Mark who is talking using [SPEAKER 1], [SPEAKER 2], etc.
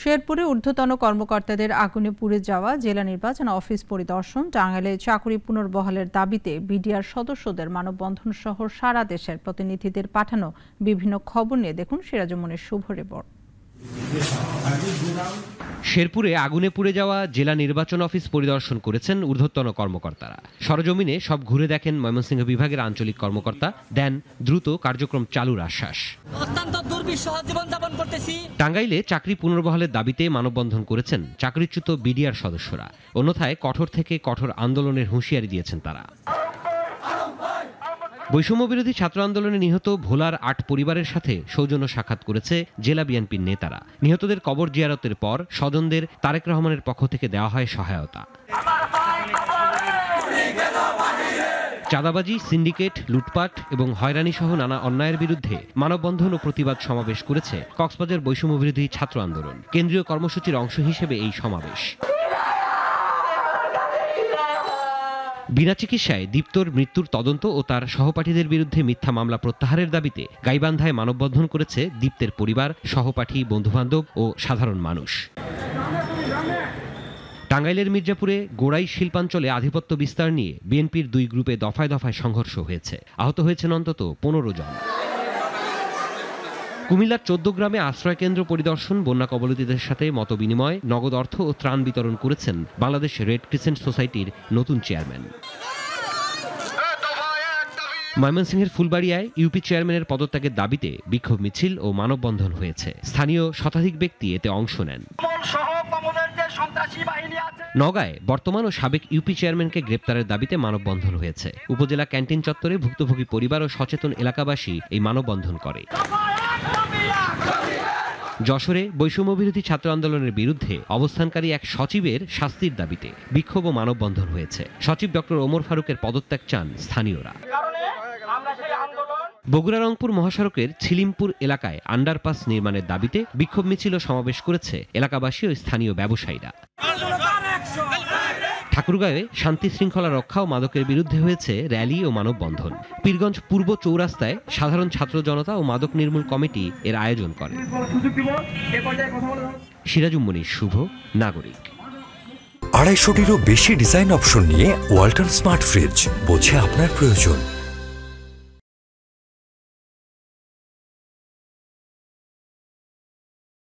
[SPEAKER 1] শেরপুরে ঊর্ধ্বতন কর্মকর্তাদের আগুনে পুড়ে যাওয়া জেলা নির্বাচন অফিস পরিদর্শন, টাঙ্গাইলে চাকরি পুনর্বহালের দাবিতে বিডিআর সদস্যদের মানববন্ধন সহ সারা দেশের প্রতিনিধিদের পাঠানো বিভিন্ন খবর নিয়ে দেখুন সিরাজুমনির শুভ রিপোর্ট।
[SPEAKER 2] শেরপুরে আগুনে পুড়ে যাওয়া জেলা নির্বাচন অফিস পরিদর্শন করেছেন ঊর্ধ্বতন কর্মকর্তারা। সরজমিনে সব ঘুরে দেখেন ময়মনসিংহ বিভাগের আঞ্চলিক কর্মকর্তা, দেন দ্রুত কার্যক্রম চালুর আশ্বাস।
[SPEAKER 3] অত্যন্ত দুর্বিষহ জীবনযাপন করতেছি।
[SPEAKER 2] টাঙ্গাইলে চাকরি পুনর্বহালের দাবিতে মানববন্ধন করেছেন চাকরিচ্যুত বিডিআর সদস্যরা। অন্যথায় কঠোর থেকে কঠোর আন্দোলনের হুঁশিয়ারি দিয়েছেন তারা। বৈষম্য বিরোধী ছাত্র আন্দোলনে নিহত ভোলার ৮ পরিবারের সাথে সৌজন্য সাক্ষাৎ করেছে জেলা বিএনপির নেতারা। নিহতদের কবর জিয়ারতের পর স্বজনদের তারেক রহমানের পক্ষ থেকে দেওয়া হয় সহায়তা। চাঁদাবাজি, সিন্ডিকেট, লুটপাট এবং হয়রানি সহ নানা অন্যায়ের বিরুদ্ধে মানববন্ধন ও প্রতিবাদ সমাবেশ করেছে কক্সবাজার বৈষম্য বিরোধী ছাত্র আন্দোলন। কেন্দ্রীয় কর্মসূচির অংশ হিসেবে এই সমাবেশ। বিনা চিকিৎসায় দীপ্তর মৃত্যুর তদন্ত ও তার সহপাঠীদের বিরুদ্ধে মিথ্যা মামলা প্রত্যাহারের দাবিতে গাইবান্ধায় মানববন্ধন করেছে দীপ্তের পরিবার, সহপাঠী, বন্ধুবান্ধব ও সাধারণ মানুষ। টাঙ্গাইলের মির্জাপুরে গোড়াই শিল্পাঞ্চলে আধিপত্য বিস্তার নিয়ে বিএনপির 2 গ্রুপে দফায় দফায় সংঘর্ষ হয়েছে। আহত হয়েছেন অন্তত 15 জন। কুমিল্লার 14 গ্রামে আশ্রয়কেন্দ্র পরিদর্শন, বন্যা কবলিতদের সাথে মতবিনিময়, নগদ অর্থ ও ত্রাণ বিতরণ করেছেন বাংলাদেশ রেড ক্রিসেন্ট সোসাইটির নতুন চেয়ারম্যান। ময়মনসিংহের ফুলবাড়িয়ায় ইউপি চেয়ারম্যানের পদত্যাগের দাবিতে বিক্ষোভ মিছিল ও মানববন্ধন হয়েছে। স্থানীয় শতাধিক ব্যক্তি এতে অংশ নেন। নওগাঁয় বর্তমান ও সাবেক ইউপি চেয়ারম্যানকে গ্রেপ্তারের দাবিতে মানববন্ধন হয়েছে। উপজেলা ক্যান্টিন চত্বরে ভুক্তভোগী পরিবার ও সচেতন এলাকাবাসী এই মানববন্ধন করে। যশোরে বৈষম্য বিরোধী ছাত্র আন্দোলনের বিরুদ্ধে অবস্থানকারী এক সচিবের শাস্তির দাবিতে বিক্ষোভ ও মানববন্ধন হয়েছে। সচিব ডক্টর ওমর ফারুকের পদত্যাগ চান স্থানীয়রা। বগুড়া রংপুর মহাসড়কের ছিলিমপুর এলাকায় আন্ডারপাস নির্মাণের দাবিতে বিক্ষোভ মিছিল ও সমাবেশ করেছে এলাকাবাসী ও স্থানীয় ব্যবসায়ীরা। ঠাকুরগাঁয়ে শান্তি শৃঙ্খলা রক্ষা ও মাদকের বিরুদ্ধে হয়েছে র্যালি ও মানববন্ধন। পীরগঞ্জ পূর্ব চৌরাস্তায় সাধারণ ছাত্র জনতা ও মাদক নির্মূল কমিটি এর আয়োজন করে। সিরাজুমনির শুভ, নাগরিক।
[SPEAKER 4] 250টিরও বেশি ডিজাইন অপশন নিয়ে ওয়ালটন স্মার্ট ফ্রিজ, বোঝে আপনার প্রয়োজন।